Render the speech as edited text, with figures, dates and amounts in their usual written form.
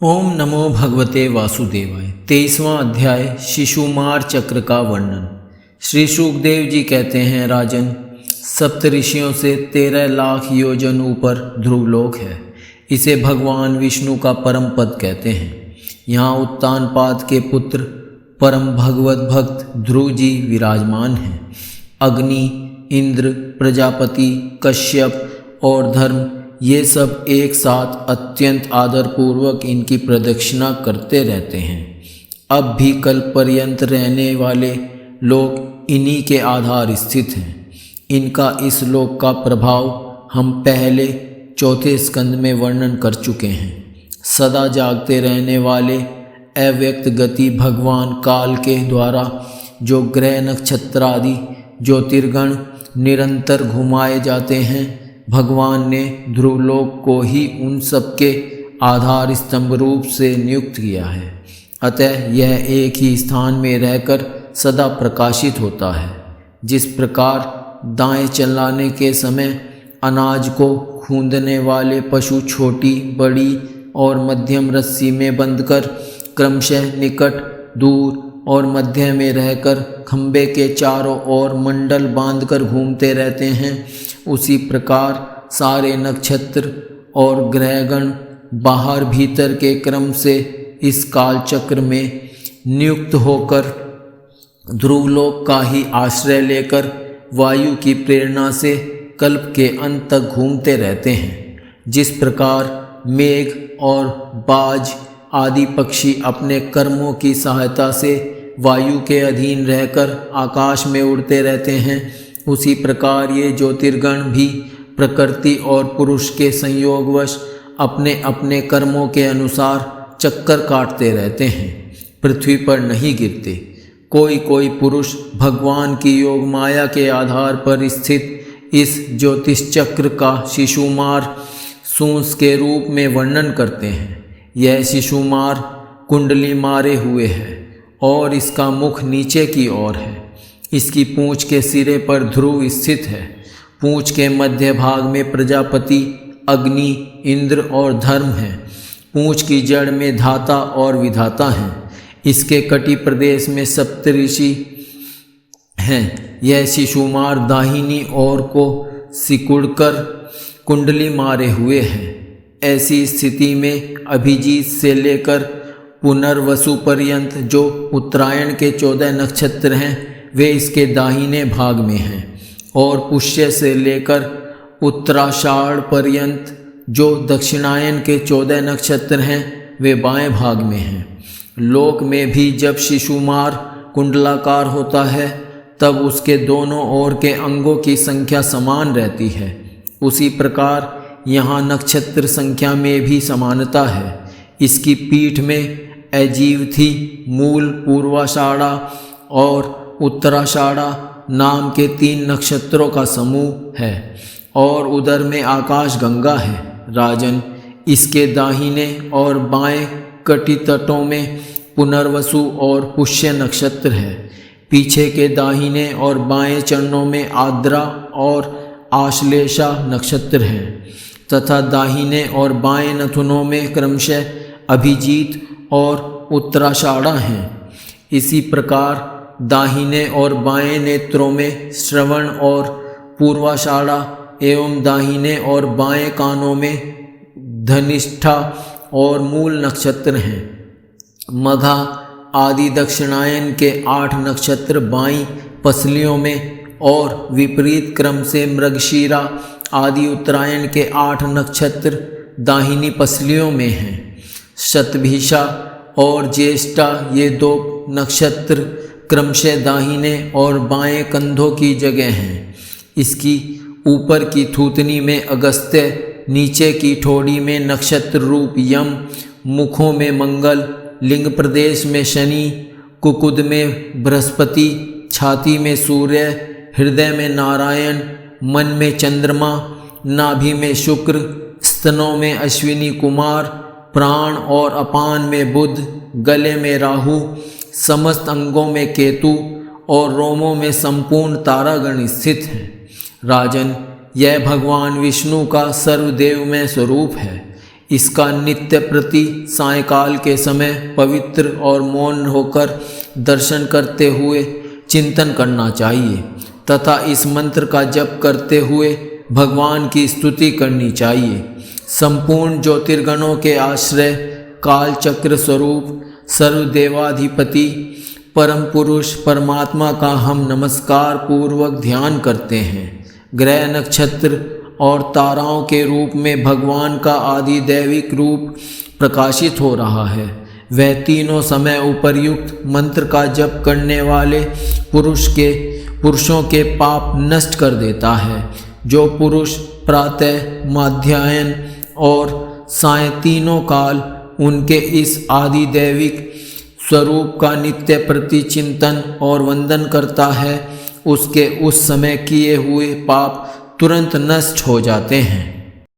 ओम नमो भगवते वासुदेवाय। 23वां अध्याय शिशुमार चक्र का वर्णन। श्री शुकदेव जी कहते हैं, राजन, सप्तऋषियों से 13 लाख योजन ऊपर ध्रुवलोक है। इसे भगवान विष्णु का परम पद कहते हैं। यहाँ उत्तानपाद के पुत्र परम भगवत भक्त ध्रुव जी विराजमान हैं। अग्नि, इंद्र, प्रजापति, कश्यप और धर्म ये सब एक साथ अत्यंत आदरपूर्वक इनकी प्रदक्षिणा करते रहते हैं। अब भी कल पर्यंत रहने वाले लोग इन्हीं के आधार स्थित हैं। इनका इस लोक का प्रभाव हम पहले चौथे स्कंद में वर्णन कर चुके हैं। सदा जागते रहने वाले अव्यक्त गति भगवान काल के द्वारा जो ग्रह नक्षत्र आदि ज्योतिर्गण निरंतर घुमाए जाते हैं, भगवान ने ध्रुवलोक को ही उन सबके आधार स्तंभ रूप से नियुक्त किया है। अतः यह एक ही स्थान में रहकर सदा प्रकाशित होता है। जिस प्रकार दाएं चलाने के समय अनाज को खूंदने वाले पशु छोटी, बड़ी और मध्यम रस्सी में बंधकर क्रमशः निकट, दूर और मध्य में रहकर खंबे के चारों ओर मंडल बांधकर घूमते रहते हैं, उसी प्रकार सारे नक्षत्र और ग्रहगण बाहर भीतर के क्रम से इस काल चक्र में नियुक्त होकर ध्रुवलोक का ही आश्रय लेकर वायु की प्रेरणा से कल्प के अंत तक घूमते रहते हैं। जिस प्रकार मेघ और बाज आदि पक्षी अपने कर्मों की सहायता से वायु के अधीन रहकर आकाश में उड़ते रहते हैं, उसी प्रकार ये ज्योतिर्गण भी प्रकृति और पुरुष के संयोगवश अपने अपने कर्मों के अनुसार चक्कर काटते रहते हैं, पृथ्वी पर नहीं गिरते। कोई कोई पुरुष भगवान की योग माया के आधार पर स्थित इस ज्योतिष चक्र का शिशुमार सूंस के रूप में वर्णन करते हैं। यह शिशुमार कुंडली मारे हुए है और इसका मुख नीचे की ओर है। इसकी पूंछ के सिरे पर ध्रुव स्थित है। पूंछ के मध्य भाग में प्रजापति, अग्नि, इंद्र और धर्म हैं। पूंछ की जड़ में धाता और विधाता हैं। इसके कटी प्रदेश में सप्तऋषि हैं। यह शिशुमार दाहिनी ओर को सिकुड़कर कुंडली मारे हुए है। ऐसी स्थिति में अभिजीत से लेकर पुनर्वसु पर्यंत जो उत्तरायण के 14 नक्षत्र हैं, वे इसके दाहिने भाग में हैं, और पुष्य से लेकर उत्तराषाढ़ पर्यंत जो दक्षिणायन के 14 नक्षत्र हैं, वे बाएं भाग में हैं। लोक में भी जब शिशुमार कुंडलाकार होता है, तब उसके दोनों ओर के अंगों की संख्या समान रहती है। उसी प्रकार यहाँ नक्षत्र संख्या में भी समानता है। इसकी पीठ में अजीव थी, मूल, पूर्वाषाढ़ा और उत्तराषाढ़ा नाम के 3 नक्षत्रों का समूह है, और उधर में आकाश गंगा है। राजन, इसके दाहिने और बाएं कटी तटों में पुनर्वसु और पुष्य नक्षत्र है। पीछे के दाहिने और बाएं चरणों में आद्रा और आश्लेषा नक्षत्र हैं, तथा दाहिने और बाएं नथुनों में क्रमशः अभिजीत और उत्तराषाढ़ा हैं। इसी प्रकार दाहिने और बाएं नेत्रों में श्रवण और पूर्वाषाढ़ा एवं दाहिने और बाएं कानों में धनिष्ठा और मूल नक्षत्र हैं। मघा आदि दक्षिणायन के 8 नक्षत्र बाईं पसलियों में और विपरीत क्रम से मृगशीरा आदि उत्तरायण के 8 नक्षत्र दाहिनी पसलियों में हैं। शतभिषा और ज्येष्ठा ये 2 नक्षत्र क्रमशः दाहिने और बाएं कंधों की जगह हैं। इसकी ऊपर की थूतनी में अगस्त्य, नीचे की ठोड़ी में नक्षत्र रूप यम, मुखों में मंगल, लिंग प्रदेश में शनि, कुकुद में बृहस्पति, छाती में सूर्य, हृदय में नारायण, मन में चंद्रमा, नाभि में शुक्र, स्तनों में अश्विनी कुमार, प्राण और अपान में बुध, गले में राहु, समस्त अंगों में केतु और रोमों में संपूर्ण तारागण स्थित हैं। राजन, यह भगवान विष्णु का सर्वदेवमय स्वरूप है। इसका नित्य प्रति सायंकाल के समय पवित्र और मौन होकर दर्शन करते हुए चिंतन करना चाहिए तथा इस मंत्र का जप करते हुए भगवान की स्तुति करनी चाहिए। संपूर्ण ज्योतिर्गणों के आश्रय, काल चक्र स्वरूप, सर्वदेवाधिपति परम पुरुष परमात्मा का हम नमस्कार पूर्वक ध्यान करते हैं। ग्रह, नक्षत्र और ताराओं के रूप में भगवान का आदि दैविक रूप प्रकाशित हो रहा है। वह तीनों समय उपर्युक्त मंत्र का जप करने वाले पुरुषों के पाप नष्ट कर देता है। जो पुरुष प्रातः, मध्याह्न और सायं तीनों काल उनके इस आदि दैविक स्वरूप का नित्य प्रति चिंतन और वंदन करता है, उसके उस समय किए हुए पाप तुरंत नष्ट हो जाते हैं।